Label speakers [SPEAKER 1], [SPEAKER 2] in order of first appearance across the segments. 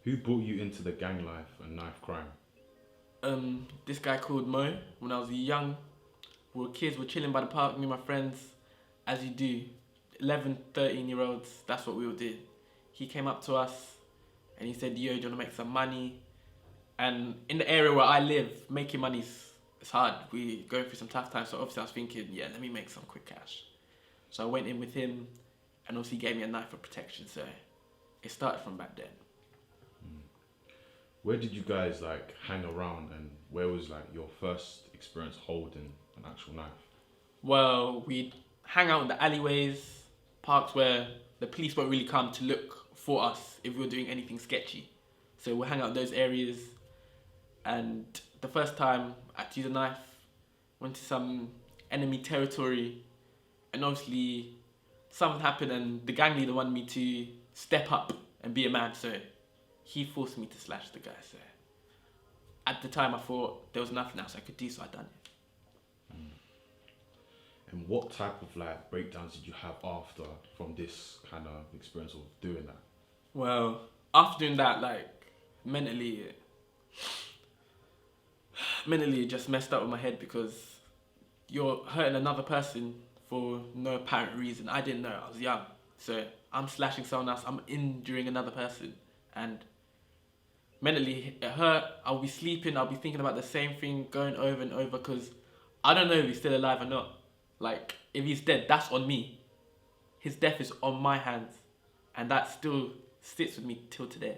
[SPEAKER 1] Who brought you into the gang life and knife crime?
[SPEAKER 2] This guy called Mo. When I was young, we were kids, we were chilling by the park, me and my friends, as you do. 11, 13-year-olds, that's what we all did. He came up to us and he said, yo, do you want to make some money? And in the area where I live, making money is hard. We going through some tough times, so obviously I was thinking, yeah, let me make some quick cash. So I went in with him and also he gave me a knife for protection, so it started from back then.
[SPEAKER 1] Where did you guys like hang around, and where was like your first experience holding an actual knife?
[SPEAKER 2] Well, we'd hang out in the alleyways, parks where the police won't really come to look for us if we were doing anything sketchy. So we'll hang out in those areas. And the first time I had to use a knife, went to some enemy territory, and obviously something happened and the gang leader wanted me to step up and be a man, so he forced me to slash the guy. So at the time I thought there was nothing else I could do, so I done it.
[SPEAKER 1] And what type of like breakdowns did you have after from this kind of experience of doing that?
[SPEAKER 2] Well, after doing that, like mentally it just messed up with my head because you're hurting another person for no apparent reason. I didn't know, I was young. So I'm slashing someone else, I'm injuring another person, and mentally it hurt. I'll be sleeping, I'll be thinking about the same thing going over and over because I don't know if he's still alive or not. Like, if he's dead, that's on me. His death is on my hands, and that still sits with me till today.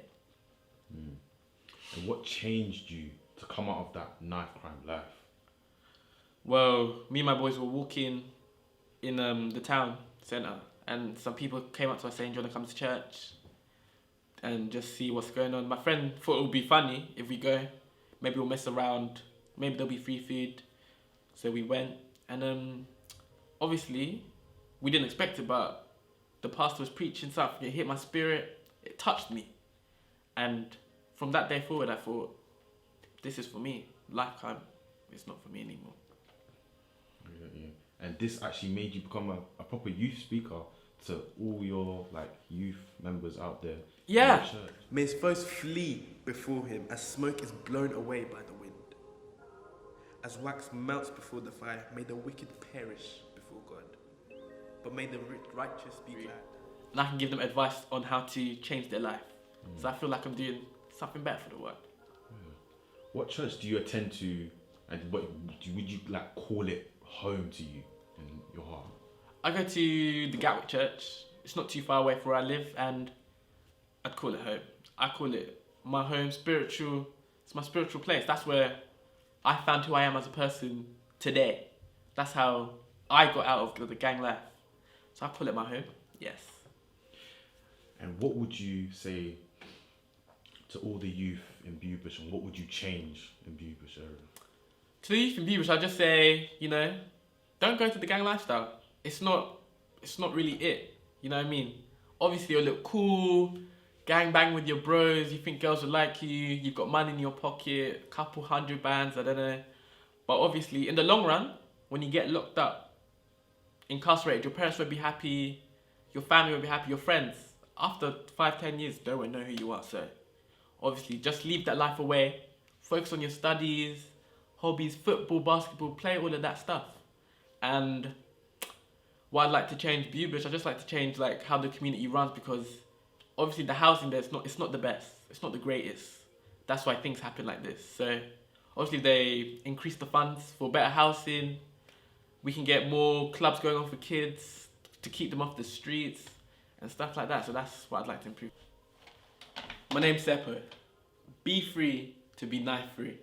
[SPEAKER 1] And what changed you to come out of that knife crime life?
[SPEAKER 2] Well, me and my boys were walking in the town centre, and some people came up to us saying, do you want to come to church and just see what's going on? My friend thought it would be funny if we go. Maybe we'll mess around. Maybe there'll be free food. So we went, and obviously we didn't expect it, but the pastor was preaching something. It hit my spirit. It touched me. And from that day forward, I thought, this is for me. Lifetime, it's not for me anymore.
[SPEAKER 1] Yeah. And this actually made you become a proper youth speaker to all your like youth members out there.
[SPEAKER 2] Yeah.
[SPEAKER 1] In the church.
[SPEAKER 3] May his foes flee before him as smoke is blown away by the wind. As wax melts before the fire, may the wicked perish before God. But may the righteous be glad.
[SPEAKER 2] And I can give them advice on how to change their life. So I feel like I'm doing something better for the world.
[SPEAKER 1] What church do you attend to, and what would you like call it home to you in your heart?
[SPEAKER 2] I go to the Gatwick Church. It's not too far away from where I live, and I'd call it home. I call it my home, spiritual. It's my spiritual place. That's where I found who I am as a person today. That's how I got out of the gang life. So I call it my home, yes.
[SPEAKER 1] And what would you say to all the youth in Bewbush, and what would you change in Bewbush area?
[SPEAKER 2] To the youth in Bewbush, I'd just say, don't go to the gang lifestyle. It's not really it. You know what I mean? Obviously, you look cool, gang bang with your bros, you think girls will like you, you've got money in your pocket, a couple hundred bands, I don't know. But obviously, in the long run, when you get locked up, incarcerated, your parents won't be happy, your family won't be happy, your friends, after 5-10 years, they won't know who you are. So obviously, just leave that life away, focus on your studies, hobbies, football, basketball, play all of that stuff. And what I'd like to change Bewbush, I'd just like to change like how the community runs, because obviously the housing there, it's not the best, it's not the greatest. That's why things happen like this. So obviously they increase the funds for better housing, we can get more clubs going on for kids to keep them off the streets and stuff like that. So that's what I'd like to improve. My name's Seppo. Be free to be knife free.